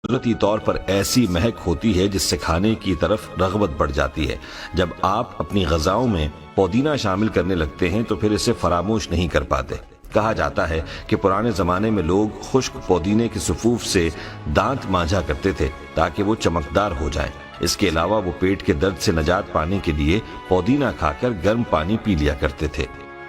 قدرتی طور پر ایسی مہک ہوتی ہے جس سے کھانے کی طرف رغبت بڑھ جاتی ہے۔ جب آپ اپنی غذاؤں میں پودینہ شامل کرنے لگتے ہیں تو پھر اسے فراموش نہیں کر پاتے۔ کہا جاتا ہے کہ پرانے زمانے میں لوگ خشک پودینے کے صفوف سے دانت مانجھا کرتے تھے تاکہ وہ چمکدار ہو جائیں۔ اس کے علاوہ وہ پیٹ کے درد سے نجات پانے کے لیے پودینہ کھا کر گرم پانی پی لیا کرتے تھے۔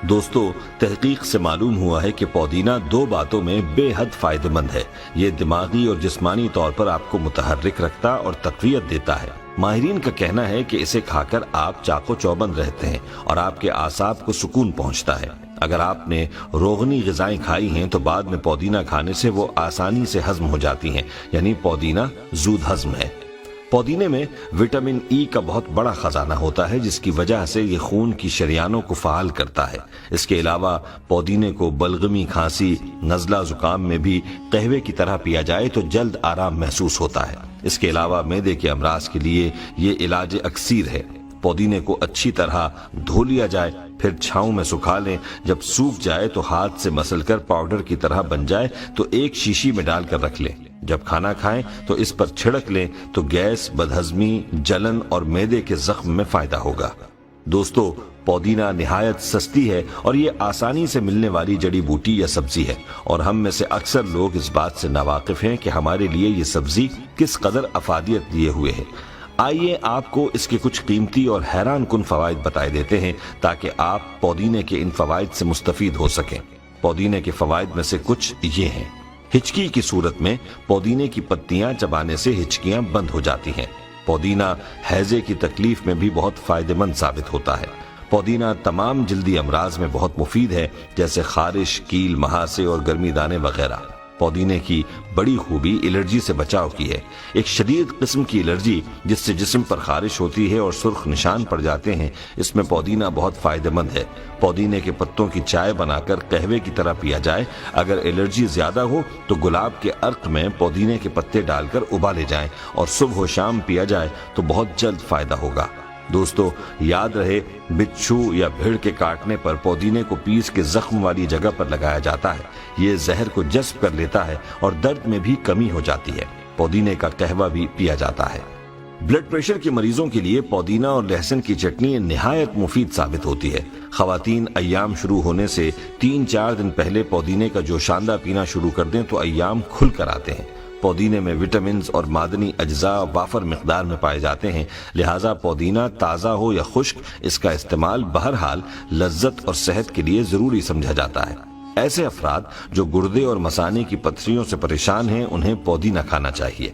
دوستو، تحقیق سے معلوم ہوا ہے کہ پودینہ دو باتوں میں بے حد فائدہ مند ہے۔ یہ دماغی اور جسمانی طور پر آپ کو متحرک رکھتا اور تقویت دیتا ہے۔ ماہرین کا کہنا ہے کہ اسے کھا کر آپ چاق و چوبند رہتے ہیں اور آپ کے اعصاب کو سکون پہنچتا ہے۔ اگر آپ نے روغنی غذائیں کھائی ہیں تو بعد میں پودینہ کھانے سے وہ آسانی سے ہضم ہو جاتی ہیں، یعنی پودینہ زود ہضم ہے۔ پودینے میں وٹامن ای کا بہت بڑا خزانہ ہوتا ہے جس کی وجہ سے یہ خون کی شریانوں کو فعال کرتا ہے۔ اس کے علاوہ پودینے کو بلغمی، کھانسی، نزلہ، زکام میں بھی قہوے کی طرح پیا جائے تو جلد آرام محسوس ہوتا ہے۔ اس کے علاوہ معدے کے امراض کے لیے یہ علاج اکسیر ہے۔ پودینے کو اچھی طرح دھو لیا جائے، پھر چھاؤں میں سکھا لیں۔ جب سوکھ جائے تو ہاتھ سے مسل کر پاؤڈر کی طرح بن جائے تو ایک شیشی میں ڈال کر رکھ لیں۔ جب کھانا کھائیں تو اس پر چھڑک لیں تو گیس، بدہضمی، جلن اور معدے کے زخم میں فائدہ ہوگا۔ دوستو، پودینہ نہایت سستی ہے اور یہ آسانی سے ملنے والی جڑی بوٹی یا سبزی ہے، اور ہم میں سے اکثر لوگ اس بات سے ناواقف ہیں کہ ہمارے لیے یہ سبزی کس قدر افادیت لیے ہوئے ہے۔ آئیے آپ کو اس کے کچھ قیمتی اور حیران کن فوائد بتائے دیتے ہیں تاکہ آپ پودینے کے ان فوائد سے مستفید ہو سکیں۔ پودینے کے فوائد میں سے کچھ یہ ہیں۔ ہچکی کی صورت میں پودینے کی پتیاں چبانے سے ہچکیاں بند ہو جاتی ہیں۔ پودینہ ہیضے کی تکلیف میں بھی بہت فائدہ مند ثابت ہوتا ہے۔ پودینہ تمام جلدی امراض میں بہت مفید ہے، جیسے خارش، کیل، مہاسے اور گرمی دانے وغیرہ۔ پودینے کی بڑی خوبی الرجی سے بچاؤ کی ہے۔ ایک شدید قسم کی الرجی جس سے جسم پر خارش ہوتی ہے اور سرخ نشان پڑ جاتے ہیں، اس میں پودینہ بہت فائدہ مند ہے۔ پودینے کے پتوں کی چائے بنا کر قہوے کی طرح پیا جائے۔ اگر الرجی زیادہ ہو تو گلاب کے عرق میں پودینے کے پتے ڈال کر ابالے جائیں اور صبح و شام پیا جائے تو بہت جلد فائدہ ہوگا۔ دوستو، یاد رہے، بچھو یا بھیڑ کے کاٹنے پر پودینے کو پیس کے زخم والی جگہ پر لگایا جاتا ہے۔ یہ زہر کو جذب کر لیتا ہے اور درد میں بھی کمی ہو جاتی ہے۔ پودینے کا قہوہ بھی پیا جاتا ہے۔ بلڈ پریشر کے مریضوں کے لیے پودینہ اور لہسن کی چٹنی نہایت مفید ثابت ہوتی ہے۔ خواتین ایام شروع ہونے سے 3-4 دن پہلے پودینے کا جوشاندہ پینا شروع کر دیں تو ایام کھل کر آتے ہیں۔ پودینے میں وٹامنز اور معدنی اجزاء وافر مقدار میں پائے جاتے ہیں، لہٰذا پودینہ تازہ ہو یا خشک، اس کا استعمال بہرحال لذت اور صحت کے لیے ضروری سمجھا جاتا ہے۔ ایسے افراد جو گردے اور مثانے کی پتھریوں سے پریشان ہیں انہیں پودینہ کھانا چاہیے۔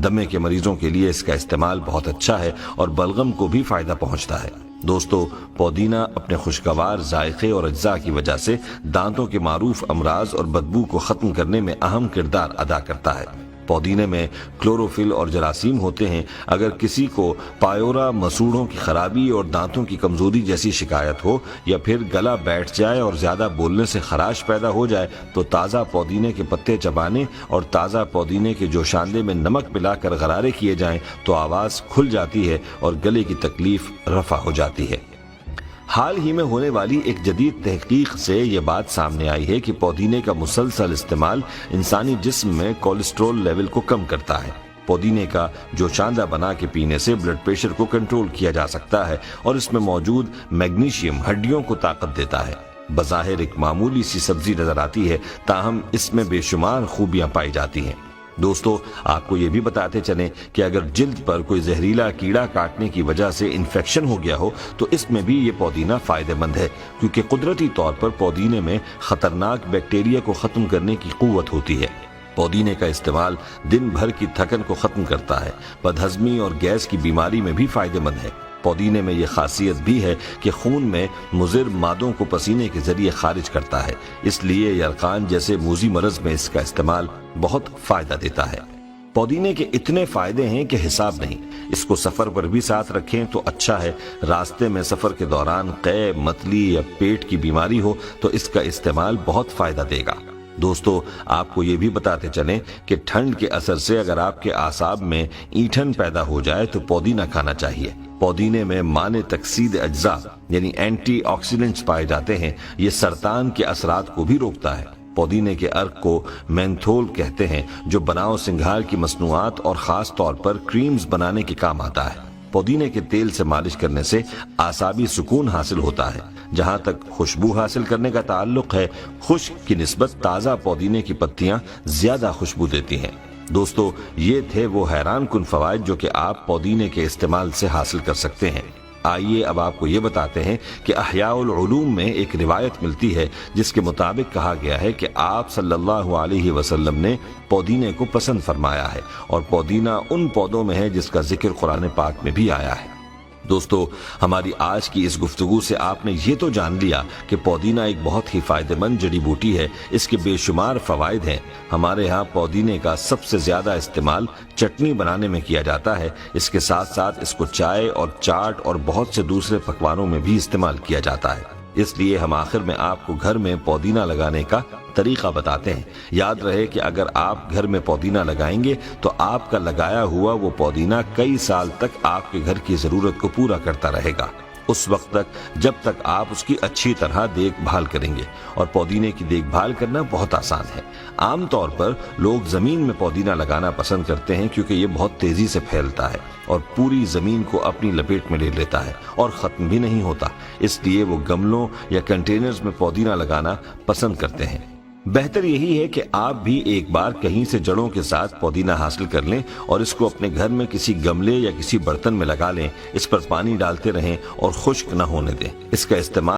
دمے کے مریضوں کے لیے اس کا استعمال بہت اچھا ہے اور بلغم کو بھی فائدہ پہنچتا ہے۔ دوستو، پودینہ اپنے خوشگوار ذائقے اور اجزاء کی وجہ سے دانتوں کے معروف امراض اور بدبو کو ختم کرنے میں اہم کردار ادا کرتا ہے۔ پودینے میں کلوروفل اور جراثیم ہوتے ہیں۔ اگر کسی کو پایورا، مسوڑھوں کی خرابی اور دانتوں کی کمزوری جیسی شکایت ہو، یا پھر گلا بیٹھ جائے اور زیادہ بولنے سے خراش پیدا ہو جائے تو تازہ پودینے کے پتے چبانے اور تازہ پودینے کے جوشاندے میں نمک ملا کر غرارے کیے جائیں تو آواز کھل جاتی ہے اور گلے کی تکلیف رفع ہو جاتی ہے۔ حال ہی میں ہونے والی ایک جدید تحقیق سے یہ بات سامنے آئی ہے کہ پودینے کا مسلسل استعمال انسانی جسم میں کولیسٹرول لیول کو کم کرتا ہے۔ پودینے کا جوشاندہ بنا کے پینے سے بلڈ پریشر کو کنٹرول کیا جا سکتا ہے اور اس میں موجود میگنیشیم ہڈیوں کو طاقت دیتا ہے۔ بظاہر ایک معمولی سی سبزی نظر آتی ہے، تاہم اس میں بے شمار خوبیاں پائی جاتی ہیں۔ دوستو، آپ کو یہ بھی بتاتے چلیں کہ اگر جلد پر کوئی زہریلا کیڑا کاٹنے کی وجہ سے انفیکشن ہو گیا ہو تو اس میں بھی یہ پودینہ فائدہ مند ہے، کیونکہ قدرتی طور پر پودینے میں خطرناک بیکٹیریا کو ختم کرنے کی قوت ہوتی ہے۔ پودینے کا استعمال دن بھر کی تھکن کو ختم کرتا ہے۔ بدہضمی اور گیس کی بیماری میں بھی فائدہ مند ہے۔ پودینے میں یہ خاصیت بھی ہے کہ خون میں مضر مادوں کو پسینے کے ذریعے خارج کرتا ہے، اس لیے یرقان جیسے موذی مرض میں اس کا استعمال بہت فائدہ دیتا ہے۔ پودینے کے اتنے فائدے ہیں کہ حساب نہیں۔ اس کو سفر پر بھی ساتھ رکھیں تو اچھا ہے۔ راستے میں سفر کے دوران قے، متلی یا پیٹ کی بیماری ہو تو اس کا استعمال بہت فائدہ دے گا۔ دوستو، آپ کو یہ بھی بتاتے چلیں کہ ٹھنڈ کے اثر سے اگر آپ کے اعصاب میں اینٹھن پیدا ہو جائے تو پودینہ کھانا چاہیے۔ پودینے میں مانع تکسید اجزاء یعنی اینٹی آکسیڈنٹس پائے جاتے ہیں۔ یہ سرطان کے اثرات کو بھی روکتا ہے۔ پودینے کے عرق کو مینتھول کہتے ہیں، جو بناؤ سنگھار کی مصنوعات اور خاص طور پر کریمز بنانے کے کام آتا ہے۔ پودینے کے تیل سے مالش کرنے سے اعصابی سکون حاصل ہوتا ہے۔ جہاں تک خوشبو حاصل کرنے کا تعلق ہے، خشک کی نسبت تازہ پودینے کی پتیاں زیادہ خوشبو دیتی ہیں۔ دوستو، یہ تھے وہ حیران کن فوائد جو کہ آپ پودینے کے استعمال سے حاصل کر سکتے ہیں۔ آئیے اب آپ کو یہ بتاتے ہیں کہ احیاء العلوم میں ایک روایت ملتی ہے جس کے مطابق کہا گیا ہے کہ آپ صلی اللہ علیہ وسلم نے پودینے کو پسند فرمایا ہے، اور پودینہ ان پودوں میں ہے جس کا ذکر قرآن پاک میں بھی آیا ہے۔ دوستو، ہماری آج کی اس گفتگو سے آپ نے یہ تو جان لیا کہ پودینہ ایک بہت ہی فائدہ مند جڑی بوٹی ہے، اس کے بے شمار فوائد ہیں۔ ہمارے ہاں پودینے کا سب سے زیادہ استعمال چٹنی بنانے میں کیا جاتا ہے۔ اس کے ساتھ ساتھ اس کو چائے اور چاٹ اور بہت سے دوسرے پکوانوں میں بھی استعمال کیا جاتا ہے۔ اس لیے ہم آخر میں آپ کو گھر میں پودینہ لگانے کا طریقہ بتاتے ہیں۔ یاد رہے کہ اگر آپ گھر میں پودینہ لگائیں گے تو آپ کا لگایا ہوا وہ پودینہ کئی سال تک آپ کے گھر کی ضرورت کو پورا کرتا رہے گا، اس وقت تک جب تک آپ اس کی اچھی طرح دیکھ بھال کریں گے۔ اور پودینے کی دیکھ بھال کرنا بہت آسان ہے۔ عام طور پر لوگ زمین میں پودینہ لگانا پسند کرتے ہیں کیونکہ یہ بہت تیزی سے پھیلتا ہے اور پوری زمین کو اپنی لپیٹ میں لے لیتا ہے اور ختم بھی نہیں ہوتا، اس لیے وہ گملوں یا کنٹینرز میں پودینہ لگانا پسند کرتے ہیں۔ بہتر یہی ہے کہ آپ بھی ایک بار کہیں سے جڑوں کے ساتھ پودینہ حاصل کر لیں اور اس کو اپنے گھر میں کسی گملے یا کسی برتن میں لگا لیں، اس پر پانی ڈالتے رہیں اور خشک نہ ہونے دیں۔ اس کا استعمال